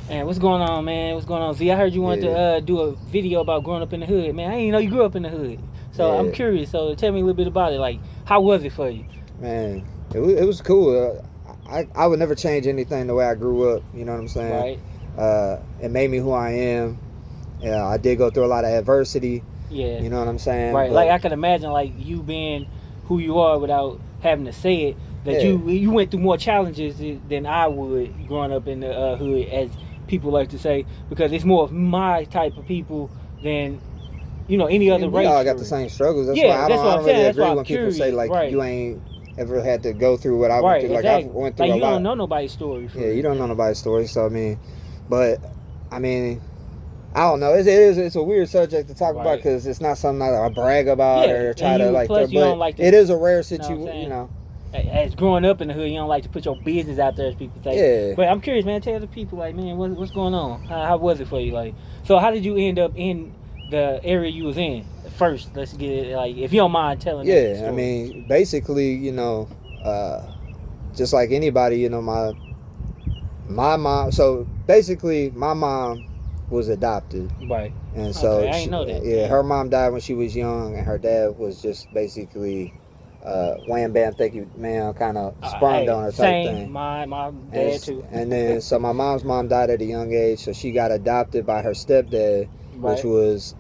Man, what's going on, man? What's going on, Z? I heard you wanted to do a video about growing up in the hood, man. I didn't know you grew up in the hood, so I'm curious. So tell me a little bit about it. Like, how was it for you? Man, it was cool. I would never change anything the way I grew up. You know what I'm saying? Right. It made me who I am. Yeah, I did go through a lot of adversity. Yeah. You know what I'm saying? Right. But, like I can imagine, like you being who you are without having to say it. That you went through more challenges than I would growing up in the hood, as people like to say, because it's more of my type of people than any other race. We all got the same struggles. That's why I don't really agree when people say like you ain't ever had to go through what I went through. Like exactly. I went through like a you lot. don't know nobody's story. You don't know nobody's story. So I mean, I don't know. It's a weird subject to talk about because it's not something that I brag about or try to like. But it is a rare situation. You know. As growing up in the hood, you don't like to put your business out there, as people say. Yeah. But I'm curious, man. Tell the people, like, man, what's going on? How was it for you? Like, so how did you end up in the area you was in? First, let's get it, like, if you don't mind telling. Yeah, I mean, basically, just like anybody, my mom. So basically, my mom was adopted. Right. And so I didn't know that. Yeah, her mom died when she was young, and her dad was just basically. Wham bam, thank you, man, kind of sperm donor type thing. My dad too. And then so my mom's mom died at a young age, so she got adopted by her stepdad, which was,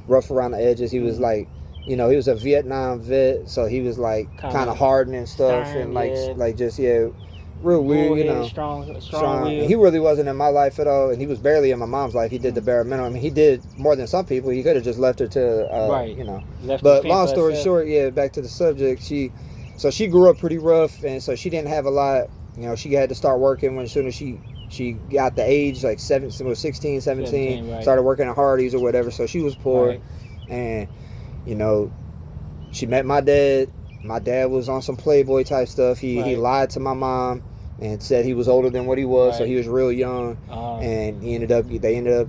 rough around the edges. He was like, he was a Vietnam vet, so he was like kind of hardened and stuff, stern, and like just real weird, strong. He really wasn't in my life at all, and he was barely in my mom's life. He did the bare minimum. I mean, he did more than some people. He could have just left her to, But long story short, back to the subject. She grew up pretty rough, and so she didn't have a lot. She had to start working as soon as she got the age, like 16, 17, started working at Hardee's or whatever. So she was poor, and she met my dad. My dad was on some Playboy type stuff. He lied to my mom and said he was older than what he was, so he was real young. And they ended up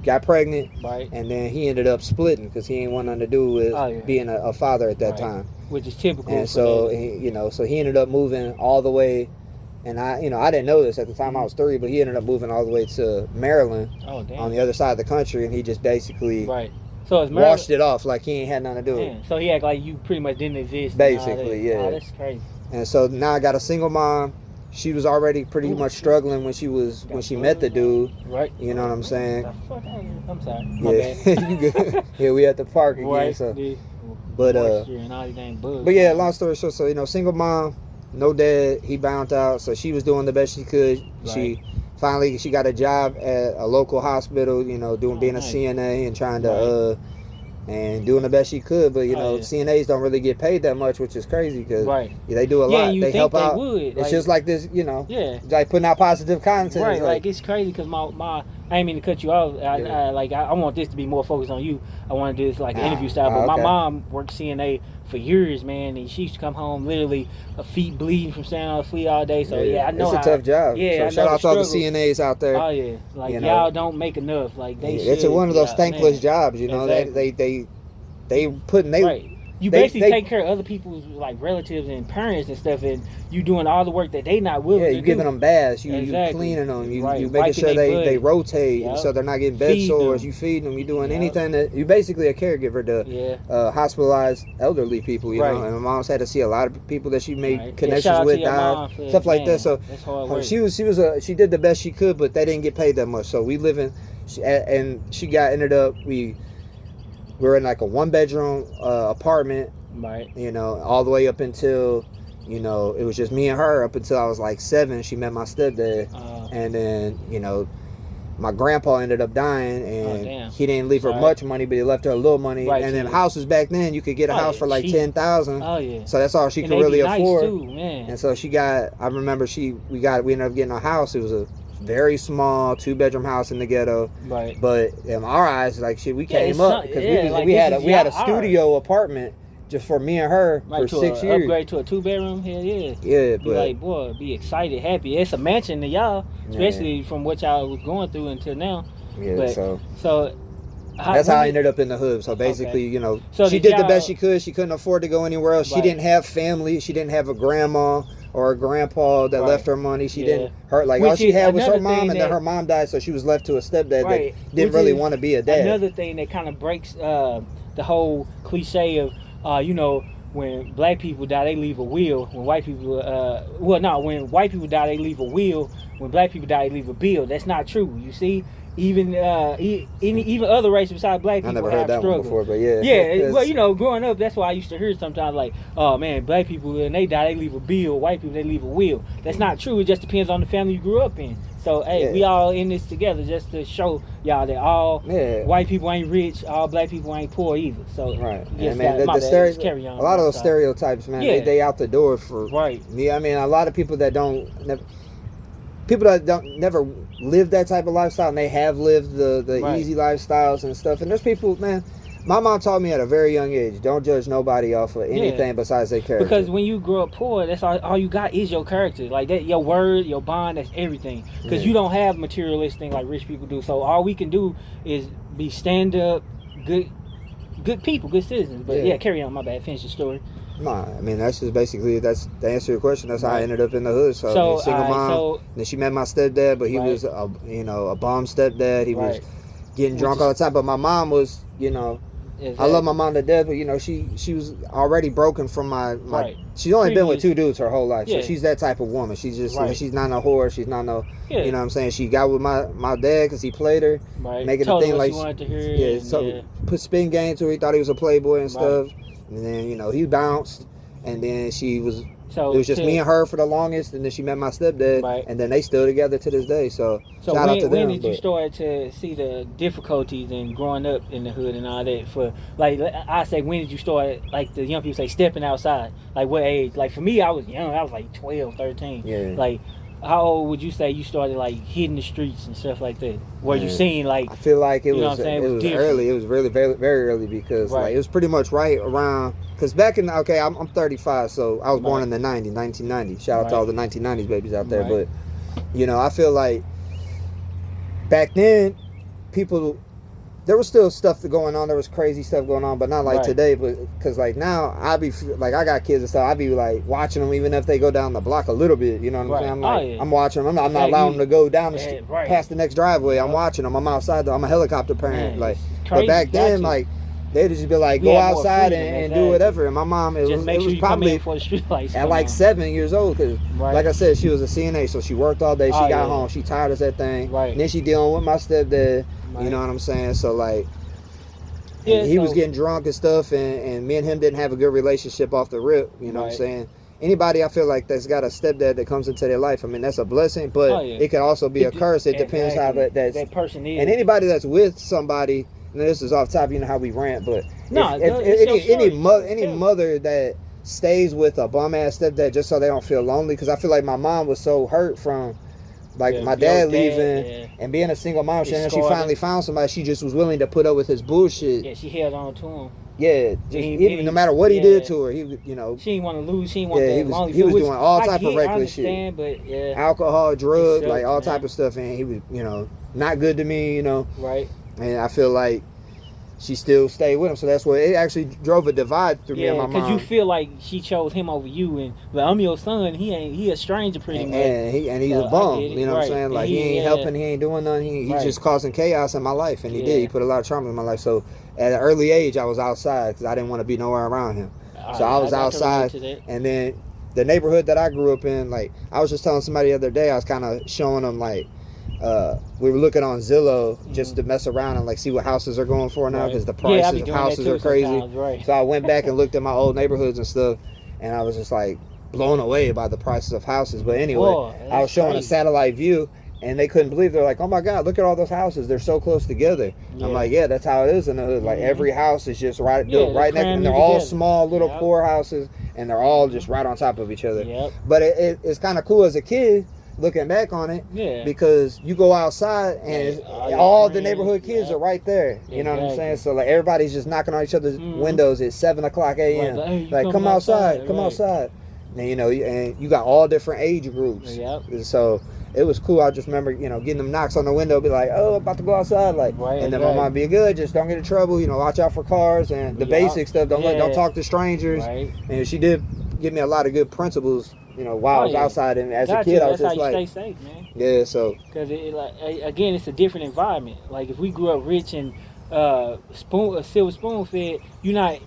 got pregnant, and then he ended up splitting because he ain't want nothing to do with being a father at that time, which is typical. And so so he ended up moving all the way, and I didn't know this at the time. I was 3, but he ended up moving all the way to Maryland, on the other side of the country, and he just basically So washed it off like he ain't had nothing to do with it. So he act like you pretty much didn't exist. Basically, yeah. Oh, that's crazy. And so now I got a single mom. She was already pretty much struggling when she met the dude. Right. You know what I'm saying? I'm sorry. My bad. You good. Yeah, we at the park again. So. But yeah, long story short, so single mom, no dad, he bounced out, so she was doing the best she could. She got a job at a local hospital, being a CNA and trying to and doing the best she could, but CNAs don't really get paid that much, which is crazy because they do a lot. They help out. It's just like this, like putting out positive content. Right, like it's crazy because my I ain't mean to cut you off. I want this to be more focused on you. I want to do this like an interview style, but my mom worked CNA for years, man, and she used to come home literally her feet bleeding from standing on her feet all day. So I know it's a tough job. Yeah, so shout out to all the CNAs out there. Oh yeah, like y'all don't make enough. Like they it's one of those thankless jobs. Exactly. They putting You basically take care of other people's like relatives and parents and stuff, and you doing all the work that they not willing to do. Yeah, you giving them baths, you cleaning them, you making sure they rotate, so they're not getting bed sores. You feeding them, you doing anything that you basically a caregiver to hospitalized elderly people. You know, and my mom's had to see a lot of people that she made connections with, died, stuff like that. So she did the best she could, but they didn't get paid that much. So we live in, and she ended up we're in like a 1-bedroom apartment, all the way up until, it was just me and her up until I was like 7. She met my stepdad, and then, my grandpa ended up dying, and he didn't leave her much money, but he left her a little money. And then houses back then, you could get a house for like $10,000. Oh yeah. So that's all she could really afford. Too, man. And so I remember we ended up getting a house. It was a very small 2-bedroom house in the ghetto, but in our eyes, like we came up because we had a studio apartment just for me and her for 6 years. Upgrade to a 2-bedroom, hell yeah. Yeah, but like, boy, be excited, happy. It's a mansion to y'all, especially from what y'all was going through until now. Yeah, but, so that's how I ended up in the hood. So basically, so she did the best she could. She couldn't afford to go anywhere else. She didn't have family. She didn't have a grandma or a grandpa that left her money. She didn't hurt like all she had was her mom, and then her mom died, so she was left to a stepdad that didn't really want to be a dad. Another thing that kind of breaks the whole cliche of you know, when black people die, they leave a will. When white people, when white people die, they leave a will. When black people die, they leave a bill. That's not true. You see, even other races besides black people I never heard that one before, but well, you know, growing up, that's why I used to hear sometimes like, oh man, black people when they die, they leave a bill. White people, they leave a will. That's not true. It just depends on the family you grew up in. So hey, we all in this together just to show y'all that all white people ain't rich, all black people ain't poor either. So yeah, man, a lot of those stereotypes, man, they out the door for me. I mean, a lot of people that never live that type of lifestyle, and they have lived the easy lifestyles and stuff. And there's people, man. My mom taught me at a very young age, don't judge nobody off of anything besides their character. Because when you grow up poor, that's all you got is your character. Like that, your word, your bond, that's everything. Because you don't have materialistic things like rich people do. So all we can do is be stand up, good people, good citizens. But carry on. My bad. Finish the story. Nah, I mean that's just basically to answer your question. That's how I ended up in the hood. So single mom. Then she met my stepdad, but he was a bomb stepdad. He was getting drunk all the time. But my mom was, you know. Exactly. I love my mom to death, but you know she was already broken from my she's only been with two dudes her whole life, so she's that type of woman. She's just she's not no whore, she's not no you know what I'm saying. She got with my dad because he played her, making the thing like put spin game to her. He thought he was a playboy and stuff, and then you know he bounced, and then she was. So it was just me and her for the longest, and then she met my stepdad, and then they still together to this day. So shout out to them. When did you start to see the difficulties in growing up in the hood and all that? For like, I say, when did you start, like the young people say, stepping outside? Like what age? Like for me, I was young. I was like 12, 13. Yeah. Like how old would you say you started like hitting the streets and stuff like that? Were you seeing like? I feel like it was early. It was really very, very early because like it was pretty much right around. Because back in I'm 35, so I was born in the 1990. Shout out to all the 1990s babies out there. But you know, I feel like back then there was still stuff going on. There was crazy stuff going on, but not like today. But because like now, I got kids and stuff. I be like watching them, even if they go down the block a little bit. You know what I'm saying? I'm watching them. I'm not allowing them to go down the street, past the next driveway. I'm watching them. I'm outside. I'm a helicopter parent. But back then, like they'd just be like, go outside and do whatever. And my mom, it was probably at like 7 years old. Because like I said, she was a CNA, so she worked all day. She got home. She tired as that thing. And then she dealing with my stepdad. You know what I'm saying? So like, he was getting drunk and stuff, and me and him didn't have a good relationship off the rip. You know what I'm saying? Anybody I feel like that's got a stepdad that comes into their life, I mean that's a blessing, but it can also be a curse. It depends how that person is. And anybody that's with somebody, and this is off top, you know how we rant, but any mother that stays with a bum ass stepdad just so they don't feel lonely, because I feel like my mom was so hurt from. Like my dad leaving and being a single mom, she finally found somebody. She just was willing to put up with his bullshit. Yeah, she held on to him. Yeah, even no matter what he did to her, he she didn't want to lose. She didn't want that. He was doing all type of reckless shit. But alcohol, drugs, like all type of stuff, and he was not good to me. Right. And I feel like she still stayed with him, so that's what it actually drove a divide through me and my mom. Because you feel like she chose him over you, but I'm your son. He a stranger pretty much. And he's a bum. You know what I'm saying? Like he ain't helping, he ain't doing nothing. He's just causing chaos in my life, and he did. He put a lot of trauma in my life. So at an early age, I was outside because I didn't want to be nowhere around him. So I was outside, and then the neighborhood that I grew up in, like I was just telling somebody the other day, I was kind of showing them like. We were looking on Zillow just to mess around and like see what houses are going for now because the prices of houses are crazy. So I went back and looked at my old neighborhoods and stuff, and I was just like blown away by the prices of houses. But anyway, I was showing a satellite view, and they couldn't believe. They're like, "Oh my God, look at all those houses! They're so close together." I'm like, "Yeah, that's how it is in the hood. Like every house is just right next, and they're all small little poor houses, and they're all just right on top of each other." But it's kind of cool as a kid. Looking back on it, because you go outside and all the neighborhood kids are right there. You know what I'm saying? So like everybody's just knocking on each other's windows at 7:00 a.m. Like come outside, come outside. And and you got all different age groups. So it was cool. I just remember getting them knocks on the window, be like, "Oh, about to go outside," like, and then my mom be good, just don't get in trouble. Watch out for cars and the basic stuff. Don't talk to strangers. And she did give me a lot of good principles. You know, while I was outside and as a kid, I was just like, stay safe, man. Yeah, so because again, it's a different environment. Like if we grew up rich and silver spoon fed, you're not.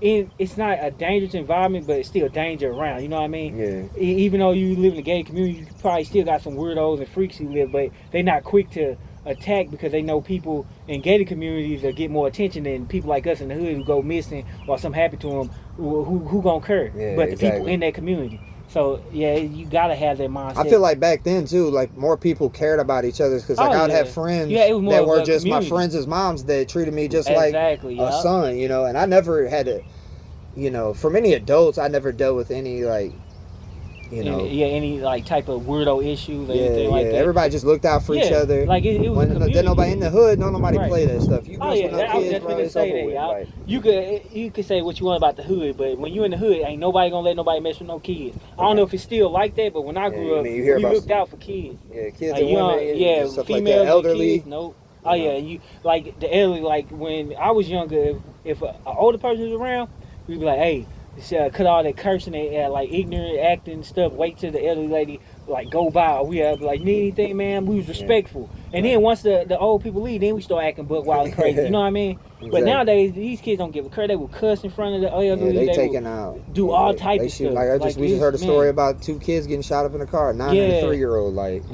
It's not a dangerous environment, but it's still danger around. You know what I mean? Yeah. Even though you live in a gated community, you probably still got some weirdos and freaks who live, but they're not quick to attack because they know people in gated communities that get more attention than people like us in the hood who go missing or something happen to them. Who gonna care? Yeah, but the people in that community. So yeah, you gotta have that mindset. I feel like back then too, like more people cared about each other because like I'd have friends that were just community. My friends' moms that treated me just like a son, you know. And I never had to, you know, from any adults, I never dealt with any like, you know, any like type of weirdo issues or anything like that. Everybody just looked out for each other. Like it was a community. Then nobody in the hood, nobody play that stuff. You I was just gonna say that, y'all. Like, you could say what you want about the hood, but when you in the hood, ain't nobody gonna let nobody mess with no kids. I don't know if it's still like that, but when I grew up, we looked out for kids. Yeah, kids and women, stuff like that. Elderly. Kids, nope. Oh yeah, you like the elderly. Like when I was younger, if an older person was around, we'd be like, hey. Cut all that cursing and like ignorant acting stuff. Wait till the elderly lady like go by. We have like need anything, man. We was respectful. And then once the old people leave, then we start acting buck wild and crazy. You know what I mean? Exactly. But nowadays these kids don't give a crap. They will cuss in front of the elderly. They taking out. Do all types of stuff. Like we just heard a story about 2 kids getting shot up in a car. 9 and a 3-year-old. Like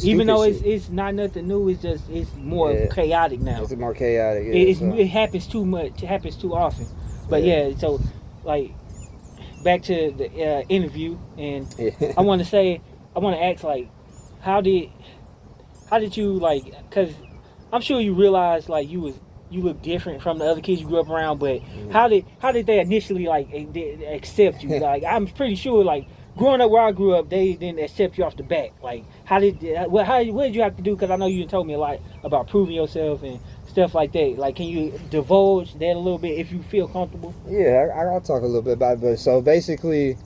even though it's not nothing new. It's just it's more chaotic now. It's more chaotic. It happens too much. It happens too often. But so like. Back to the interview, and I want to ask, like, how did you like? Because I'm sure you realized like you look different from the other kids you grew up around, but how did they initially like accept you? Like I'm pretty sure like growing up where I grew up, they didn't accept you off the bat. Like what did you have to do? Because I know you told me a lot about proving yourself and stuff like that. Like, can you divulge that a little bit if you feel comfortable? Yeah, I'll talk a little bit about it. But so basically,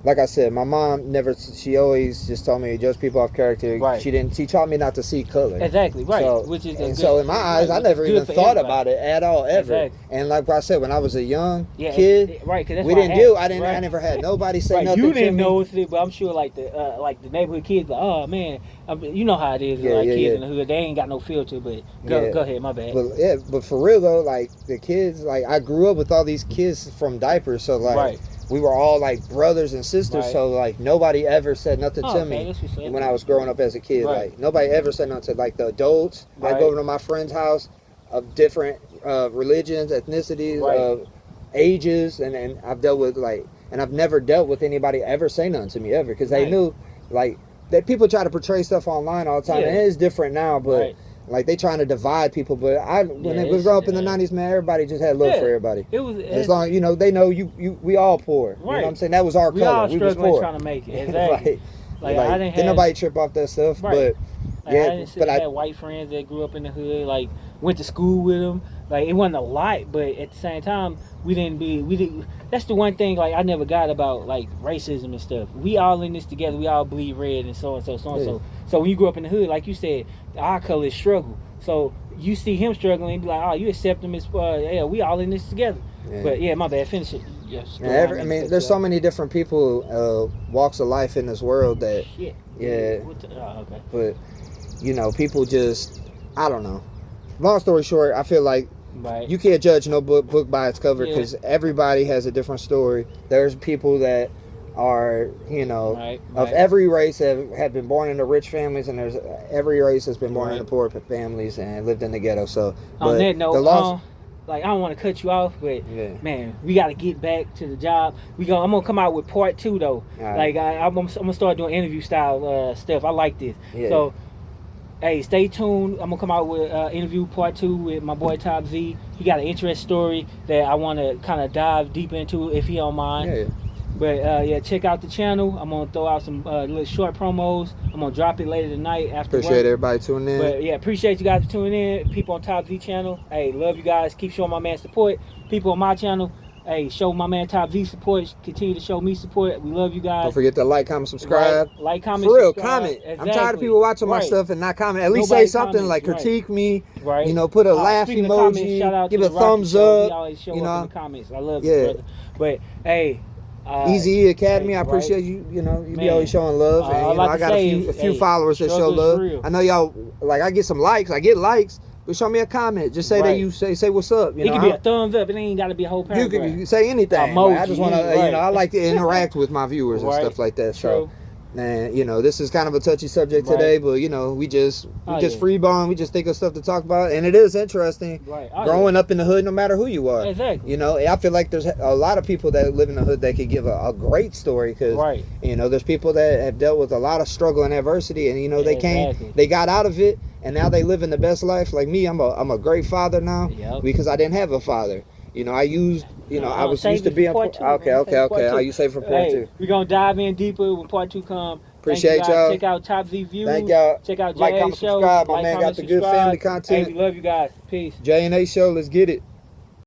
like I said, my mom she always just told me judge people off character. Right. She taught me not to see color. Exactly, right. So, which is so in my eyes, I never even thought about it at all, ever. Exactly. And like I said, when I was a young kid, right, cause that's I never had nobody say nothing. You didn't to know it, but I'm sure like the neighborhood kids, like, oh man, you know how it is, kids in the hood, they ain't got no filter. But go ahead, my bad. But for real though, like the kids, like I grew up with all these kids from diapers, so like. We were all like brothers and sisters, so like nobody ever said nothing to me when I was growing up as a kid. Like nobody ever said nothing to like the adults. I go over to my friend's house of different religions, ethnicities, ages, and I've dealt with and I've never dealt with anybody ever say nothing to me ever because they knew like that people try to portray stuff online all the time, and it is different now, but. Like they trying to divide people, but when it was growing up in the 90s, man, everybody just had love for everybody. It was as long they know we all poor. You know what I'm saying? That was our color. We was poor. Trying to make it. Exactly. like I didn't nobody trip off that stuff, but I had white friends that grew up in the hood, like went to school with them. Like it wasn't a lot, but at the same time, we didn't. That's the one thing like I never got about like racism and stuff. We all in this together. We all bleed red and so and so, so and so. So when you grew up in the hood, like you said, our color is struggle. So you see him struggling and be like, oh, you accept him as we all in this together. Yeah. But my bad. Finish it. Yes. There's so many different people, walks of life in this world that. Okay. But people just, I don't know. Long story short, I feel like. You can't judge no book by its cover because everybody has a different story. There's people that are, of every race have been born into rich families, and there's every race has been born into poor families and lived in the ghetto. So on that note, I don't want to cut you off, but man, we got to get back to the job. I'm gonna come out with part 2 though. Right. Like I'm gonna start doing interview style stuff. I like this. So. Hey, stay tuned. I'm gonna come out with interview part 2 with my boy Top Z. He got an interesting story that I want to kind of dive deep into if he don't mind. But check out the channel. I'm gonna throw out some little short promos. I'm gonna drop it later tonight after Appreciate everybody tuning in. But appreciate you guys for tuning in. People on Top Z channel. Hey, love you guys. Keep showing my man support. People on my channel. Hey, show my man Top Z support. Continue to show me support. We love you guys. Don't forget to like, comment, subscribe. Like, comment, for real, subscribe. comment. Exactly. I'm tired of people watching my stuff and not comment. At least say something like critique me. Right. Put a laugh emoji. Give a thumbs up. We always show up in the comments. I love you, brother. But hey, Easy Academy, I appreciate you. You know, you be always showing love, and you know, I got a few followers that show love. Real. I know y'all like. I get some likes. I get likes. But show me a comment. Just say that you say what's up. You know, it can be a thumbs up. It ain't got to be a whole paragraph. You can say anything. Like, I just want to, you know, I like to interact with my viewers and stuff like that. So, and you know, this is kind of a touchy subject today, but you know, we just freebomb. We just think of stuff to talk about, and it is interesting growing up in the hood, no matter who you are. Exactly. You know, I feel like there's a lot of people that live in the hood that could give a great story because you know, there's people that have dealt with a lot of struggle and adversity, and you know, they got out of it. And now they live in the best life. Like me, I'm a great father now because I didn't have a father. You know, I used, you know, I was used to being. Okay. How you say for part 2? We're gonna dive in deeper when part 2 come. Appreciate y'all. Check out Top Z Views. Thank y'all. Check out Like, comment, Show. subscribe. My man got the good family content. Hey, we love you guys. Peace. J&A Show. Let's get it.